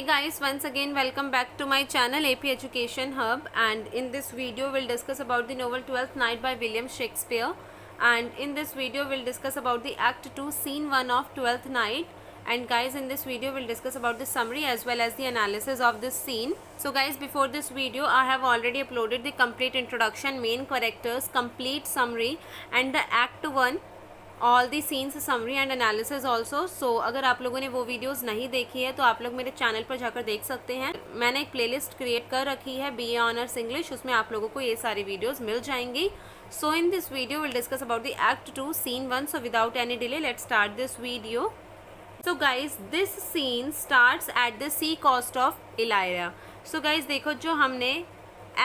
guys, once again welcome back to my channel AP Education Hub, and in this video we'll discuss about the novel Twelfth Night by William Shakespeare. And in this video we'll discuss about the Act 2 Scene 1 of Twelfth Night. And guys, in this video we'll discuss about the summary as well as the analysis of this scene. So guys, before this video I have already uploaded the complete introduction, main characters, complete summary and the Act 1 all the scenes summary and analysis also. So अगर आप लोगों ने वो videos नहीं देखी है तो आप लोग मेरे चैनल पर जाकर देख सकते हैं. मैंने एक प्लेलिस्ट क्रिएट कर रखी है BA ऑनर्स इंग्लिश, उसमें आप लोगों को ये सारी वीडियोस मिल जाएंगी. So in this video will discuss about the act 2 scene 1. So without any delay let's start this video. So guys, this scene starts at the sea coast of Illyria. So guys देखो, जो हमने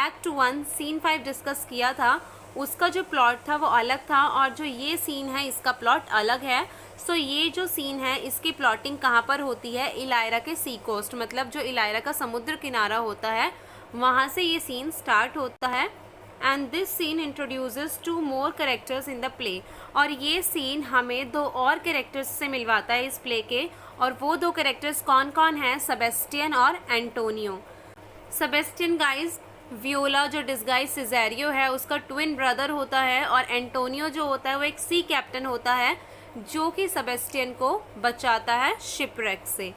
act 1 scene 5 discuss किया था उसका जो plot था वो अलग था, और जो ये सीन है इसका प्लॉट अलग है. सो ये जो सीन है इसकी प्लॉटिंग कहाँ पर होती है? इलायरा के सी कोस्ट, मतलब जो इलायरा का समुद्र किनारा होता है वहाँ से ये सीन स्टार्ट होता है. And this scene introduces 2 more characters in the play. और ये सीन हमें 2 और कैरेक्टर्स से मिलवाता है इस प्ले के. और वो 2 कैरेक्टर्स कौन कौन हैं? सेबेस्टियन और एंटोनियो. सेबेस्टियन गाइज वियोला जो डिस्गाइज सिजेरियो है उसका ट्विन ब्रदर होता है, और एंटोनियो जो होता है वो एक सी कैप्टन होता है जो कि सेबेस्टियन को बचाता है शिपरेक से.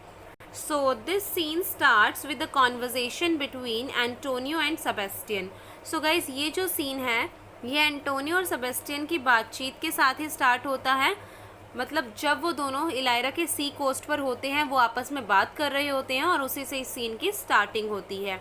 So this scene starts with the conversation between Antonio and Sebastian. So guys, ये जो सीन है ये एंटोनियो और सेबेस्टियन की बातचीत के साथ ही स्टार्ट होता है. मतलब जब वो दोनों इलायरा के सी कोस्ट पर होते हैं वो आपस में बात कर रहे होते हैं और उसी से इस सीन की स्टार्टिंग होती है.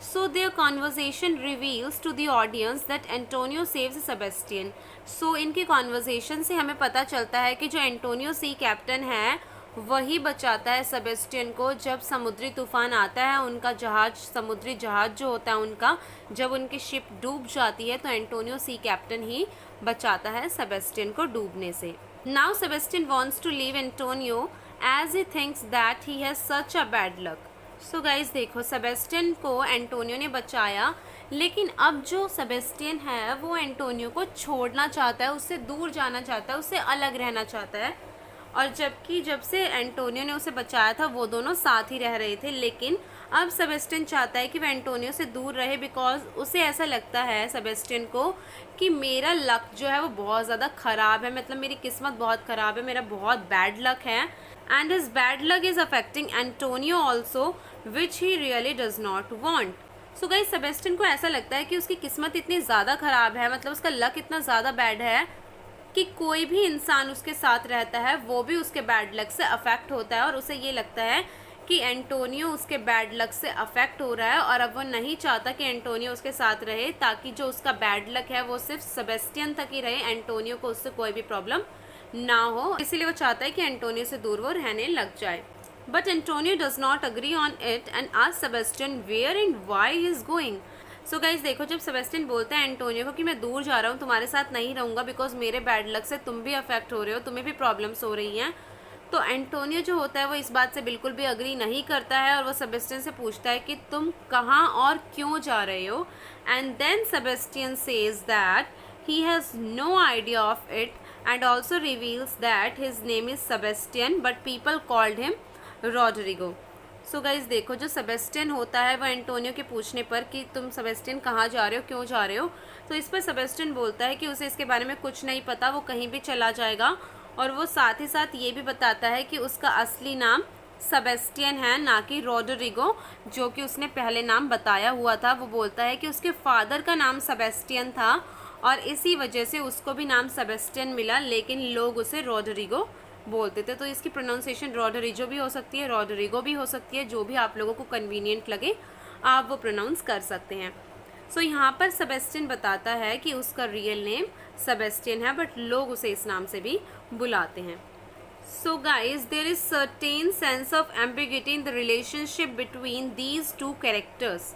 So their conversation reveals to the audience that Antonio saves Sebastian. So इनकी conversation से हमें पता चलता है कि जो एंटोनियो सी कैप्टन है वही बचाता है सेबेस्टियन को जब समुद्री तूफान आता है. उनका जहाज, समुद्री जहाज जो होता है उनका, जब उनकी शिप डूब जाती है तो एंटोनियो सी कैप्टन ही बचाता है सेबेस्टियन को डूबने से. Now Sebastian wants to leave Antonio as he thinks that he has such a bad luck. So guys देखो, सेबेस्टियन को एंटोनियो ने बचाया, लेकिन अब जो सेबेस्टियन है वो एंटोनियो को छोड़ना चाहता है, उससे दूर जाना चाहता है, उससे अलग रहना चाहता है. और जबकि जब से एंटोनियो ने उसे बचाया था वो दोनों साथ ही रह रहे थे, लेकिन अब सेबेस्टियन चाहता है कि वह एंटोनियो से दूर रहे, बिकॉज उसे ऐसा लगता है सेबेस्टियन को कि मेरा लक जो है वो बहुत ज़्यादा ख़राब है, मतलब मेरी किस्मत बहुत ख़राब है, मेरा बहुत बैड लक है. And his bad luck is affecting Antonio also, which he really does not want. So guys, Sebastian को ऐसा लगता है कि उसकी किस्मत इतनी ज़्यादा ख़राब है, मतलब उसका लक इतना ज़्यादा बैड है कि कोई भी इंसान उसके साथ रहता है वो भी उसके बैड लक से अफेक्ट होता है. और उसे ये लगता है कि एंटोनियो उसके बैड लक से अफेक्ट हो रहा है, और अब वो नहीं चाहता कि एंटोनियो उसके साथ रहे, ताकि जो उसका बैड लक है वो सिर्फ सेबेस्टियन तक ही रहे, एंटोनियो को उससे कोई भी प्रॉब्लम ना हो. इसीलिए वो चाहता है कि एंटोनियो से दूर वो रहने लग जाए. But Antonio does not agree on it and asks Sebastian where and why he is going. So guys देखो, जब सेबेस्टियन बोलता है एंटोनियो को कि मैं दूर जा रहा हूँ, तुम्हारे साथ नहीं रहूँगा बिकॉज मेरे बैड लक से तुम भी अफेक्ट हो रहे हो, तुम्हें भी प्रॉब्लम्स हो रही हैं, तो एंटोनियो जो होता है वो इस बात से बिल्कुल भी अग्री नहीं करता है, और वो सेबेस्टियन से पूछता है कि तुम कहाँ और क्यों जा रहे हो. And then Sebastian says that he has no idea of it and also reveals that his name is Sebastian but people called him Rodrigo. So guys देखो, जो सेबेस्टियन होता है वो एंटोनियो के पूछने पर कि तुम सेबेस्टियन कहाँ जा रहे हो, क्यों जा रहे हो, तो इस पर सेबेस्टियन बोलता है कि उसे इसके बारे में कुछ नहीं पता, वो कहीं भी चला जाएगा. और वो साथ ही साथ ये भी बताता है कि उसका असली नाम सेबेस्टियन है, ना कि रोड्रिगो, जो कि उसने पहले नाम बताया हुआ था. वो बोलता है कि उसके फादर का नाम सेबेस्टियन था और इसी वजह से उसको भी नाम सेबेस्टियन मिला, लेकिन लोग उसे रोड्रिगो बोलते थे. तो इसकी प्रोनाउंसिएशन रोड्रिगो भी हो सकती है, रोड्रिगो भी हो सकती है, जो भी आप लोगों को कन्वीनियंट लगे आप वो प्रोनाउंस कर सकते हैं. सो यहाँ पर सेबेस्टियन बताता है कि उसका रियल नेम सेबेस्टियन है, बट लोग उसे इस नाम से भी बुलाते हैं. So guys, there is certain sense of ambiguity in the relationship between these 2 characters.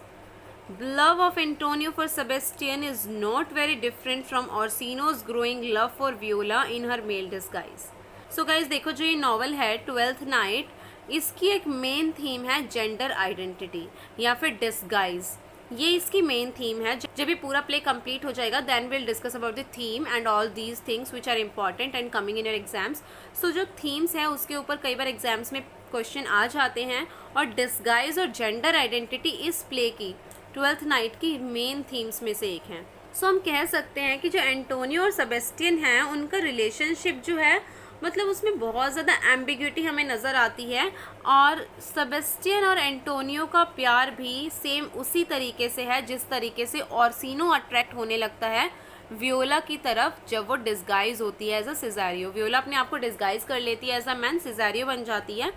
The love of Antonio for Sebastian is not very different from Orsino's growing love for Viola in her male disguise. So guys देखो, जो ये novel है twelfth night, इसकी एक main theme है gender identity या फिर disguise. ये इसकी मेन थीम है. जब ये पूरा प्ले कंप्लीट हो जाएगा then will discuss about the theme and all these things which are important and coming in your exams. So जो थीम्स है उसके ऊपर कई बार एग्जाम्स में क्वेश्चन आ जाते हैं और डिस्गाइज और जेंडर आइडेंटिटी इस प्ले की ट्वेल्थ नाइट की मेन थीम्स में से एक है। सो हम कह सकते हैं कि जो एंटोनियो और सेबेस्टियन हैं उनका रिलेशनशिप जो है मतलब उसमें बहुत ज़्यादा एम्बिग्यूटी हमें नज़र आती है, और सेबेस्टियन और एंटोनियो का प्यार भी सेम उसी तरीके से है जिस तरीके से ऑर्सिनो अट्रैक्ट होने लगता है वियोला की तरफ जब वो डिस्गाइज होती है एज अ सिजारियो। वियोला अपने आप को डिस्गाइज कर लेती है एज अ मैन, सिजारियो बन जाती है,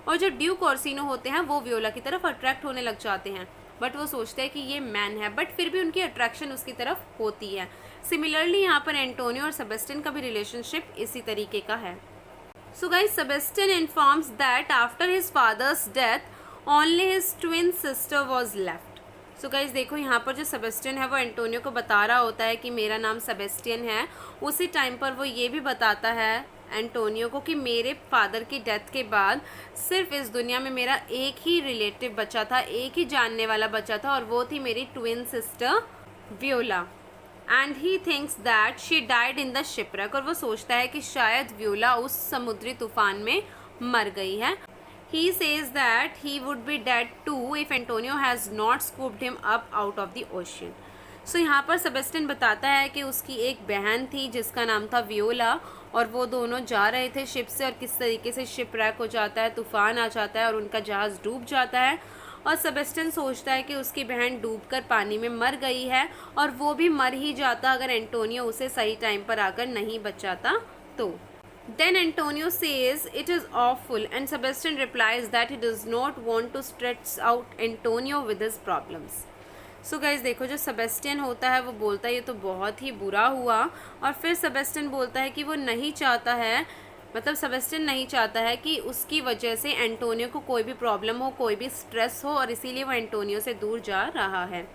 और जो ड्यूक ऑर्सिनो होते हैं वो वियोला की तरफ अट्रैक्ट होने लग जाते हैं, बट वो सोचते हैं कि ये मैन है, बट फिर भी उनकी अट्रैक्शन उसकी तरफ होती है। सिमिलरली यहाँ पर एंटोनियो और सेबेस्टियन का भी रिलेशनशिप इसी तरीके का है। So guys, Sebastian informs that after his father's death only his twin sister was left. So guys देखो, यहाँ पर जो सेबेस्टियन है वो एंटोनियो को बता रहा होता है कि मेरा नाम सेबेस्टियन है। उसी टाइम पर वो ये भी बताता है एंटोनियो को कि मेरे फादर की डेथ के बाद सिर्फ इस दुनिया में मेरा एक ही रिलेटिव बचा था, एक ही जानने वाला बचा था, और वो थी मेरी twin sister Viola. And he thinks that she died in the shipwreck, और वो सोचता है कि शायद वियोला उस समुद्री तूफान में मर गई है। He says that he would be dead too if Antonio has not scooped him up out of the ocean. So यहाँ पर सेबेस्टियन बताता है कि उसकी एक बहन थी जिसका नाम था वियोला, और वो दोनों जा रहे थे शिप से, और किस तरीके से शिप रैक हो जाता है, तूफान आ जाता है और उनका जहाज़ डूब जाता है, और सेबेस्टियन सोचता है कि उसकी बहन डूबकर पानी में मर गई है, और वो भी मर ही जाता अगर एंटोनियो उसे सही टाइम पर आकर नहीं बचाता तो। Then Antonio says it is awful, and Sebastian replies that he does not want to stress out Antonio with his problems. So guys देखो, जो सेबेस्टियन होता है वो बोलता है ये तो बहुत ही बुरा हुआ, और फिर सेबेस्टियन बोलता है कि वो नहीं चाहता है, मतलब सेबेस्टियन नहीं चाहता है कि उसकी वजह से एंटोनियो को कोई भी प्रॉब्लम हो, कोई भी स्ट्रेस हो, और इसीलिए वो एंटोनियो से दूर जा रहा है।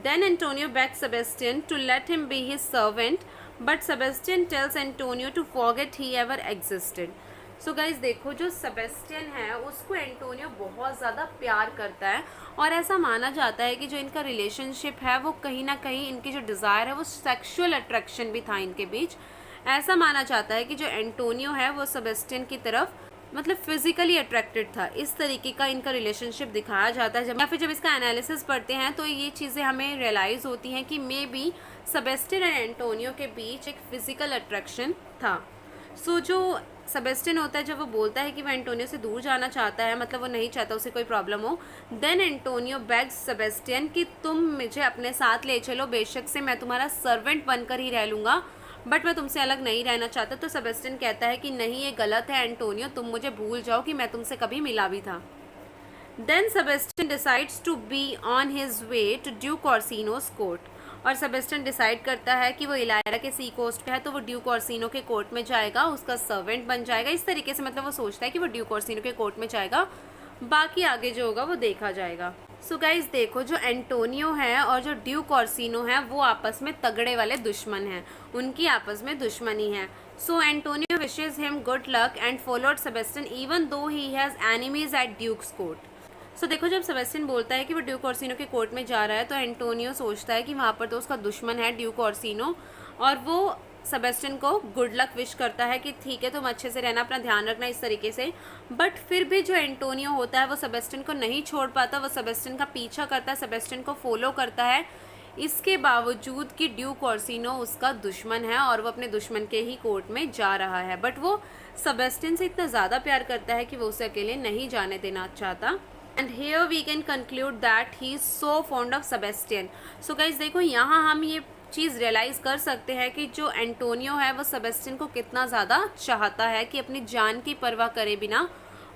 Then Antonio begs Sebastian to let him be his servant, but Sebastian tells Antonio to forget he ever existed. So guys देखो, जो सेबेस्टियन है उसको एंटोनियो बहुत ज़्यादा प्यार करता है, और ऐसा माना जाता है कि जो इनका रिलेशनशिप है वो कहीं ना कहीं इनकी जो डिज़ायर है वो सेक्सुअल अट्रैक्शन भी था इनके बीच। ऐसा माना जाता है कि जो एंटोनियो है वो सेबेस्टियन की तरफ मतलब फिजिकली अट्रैक्टेड था। इस तरीके का इनका रिलेशनशिप दिखाया जाता है। या फिर जब इसका एनालिसिस पढ़ते हैं तो ये चीज़ें हमें रियलाइज़ होती हैं कि may be Sebastian and Antonio के बीच एक फिजिकल अट्रैक्शन था। सो जो सेबेस्टियन होता है जब वो बोलता है कि वो एंटोनियो से दूर जाना चाहता है, मतलब वो नहीं चाहता उसे कोई प्रॉब्लम हो, देन एंटोनियो बेग्स सेबेस्टियन कि तुम मुझे अपने साथ ले चलो, बेशक से मैं तुम्हारा सर्वेंट बनकर ही रह लूँगा, बट मैं तुमसे अलग नहीं रहना चाहता। तो सेबेस्टियन कहता है कि नहीं, ये गलत है एंटोनियो, तुम मुझे भूल जाओ कि मैं तुमसे कभी मिला भी था। Then Sebastian decides to be on his way to Duke Orsino's court, और सेबेस्टियन डिसाइड करता है कि वो इलायरा के सी कोस्ट पे है तो वो ड्यूक ऑर्सिनो के कोर्ट में जाएगा, उसका सर्वेंट बन जाएगा। इस तरीके से मतलब वो सोचता है कि वो ड्यूक ऑर्सिनो के कोर्ट में जाएगा, बाकी आगे जो होगा वो देखा जाएगा। सो गाइज देखो, जो एंटोनियो है और जो ड्यूक ऑर्सिनो है वो आपस में तगड़े वाले दुश्मन हैं, उनकी आपस में दुश्मनी है। So Antonio wishes him good luck and followed Sebastian even though he has enemies at Duke's court. So देखो, जब सेबेस्टियन बोलता है कि वो ड्यूक ऑर्सिनो के कोर्ट में जा रहा है तो एंटोनियो सोचता है कि वहाँ पर तो उसका दुश्मन है ड्यूक ऑर्सिनो, और वो सेबेस्टियन को गुड लक विश करता है कि ठीक है तुम अच्छे से रहना, अपना ध्यान रखना, इस तरीके से। बट फिर भी जो एंटोनियो होता है वो सेबेस्टियन को नहीं छोड़ पाता, वो सेबेस्टियन का पीछा करता है, सेबेस्टियन को फॉलो करता है, इसके बावजूद कि ड्यूक ऑर्सिनो उसका दुश्मन है और वो अपने दुश्मन के ही कोर्ट में जा रहा है। बट वो सेबेस्टियन से इतना ज़्यादा प्यार करता है कि वो उसे अकेले नहीं जाने देना चाहता। And here we can conclude that he is so fond of Sebastian. So guys देखो, यहाँ हम ये चीज़ रियलाइज़ कर सकते हैं कि जो एंटोनियो है वो सेबेस्टियन को कितना ज़्यादा चाहता है कि अपनी जान की परवाह करे बिना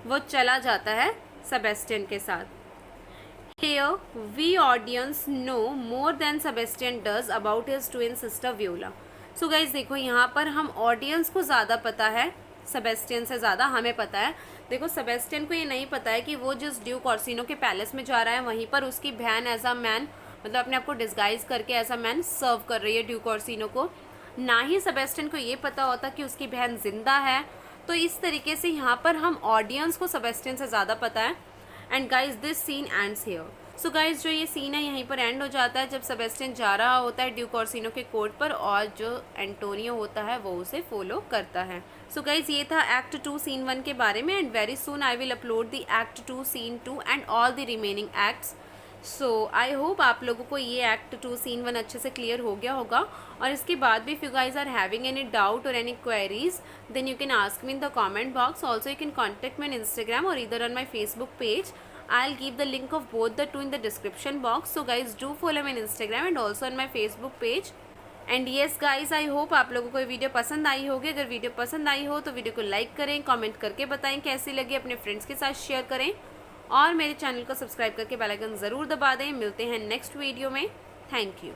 वो चला जाता है सेबेस्टियन के साथ। Here we audience know more than Sebastian does about his twin sister Viola. So guys देखो, यहाँ पर हम ऑडियंस को ज़्यादा पता है, सेबेस्टियन से ज़्यादा हमें पता है। देखो, सेबेस्टियन को ये नहीं पता है कि वो जिस ड्यूक ऑर्सिनो के पैलेस में जा रहा है वहीं पर उसकी बहन एज अ मैन, मतलब अपने आप को डिस्गाइज करके एज अ मैन सर्व कर रही है ड्यूक ऑर्सिनो को। ना ही सेबेस्टियन को ये पता होता कि उसकी बहन जिंदा है। तो इस तरीके से यहाँ पर हम ऑडियंस को सेबेस्टियन से ज़्यादा पता है। And guys this scene ends here. So guys जो ये सीन है यहीं पर एंड हो जाता है जब सेबेस्टियन जा रहा होता है ड्यूक ऑर्सिनो के कोर्ट पर और जो एंटोनियो होता है वो उसे फॉलो करता है। सो गाइज ये था एक्ट 2 सीन 1 के बारे में and very soon I will upload the act 2 scene 2 and all the remaining acts. So I hope आप लोगों को ये एक्ट 2 सीन 1 अच्छे से क्लियर हो गया होगा और इसके बाद भी if you guys are having any doubt और any queries then you can ask me in the comment box. Also you can contact me on Instagram or either on my Facebook page. I'll give the link of both the two in the description box. So guys do follow me on Instagram and also on my Facebook page. And yes guys I hope आप लोगों को ये video पसंद आई होगी। अगर video पसंद आई हो तो वीडियो को लाइक करें, कमेंट करके बताएं कैसी लगी, अपने फ्रेंड्स के साथ शेयर करें और मेरे चैनल को सब्सक्राइब करके बेल आइकन ज़रूर दबा दें। मिलते हैं नेक्स्ट वीडियो में। Thank you.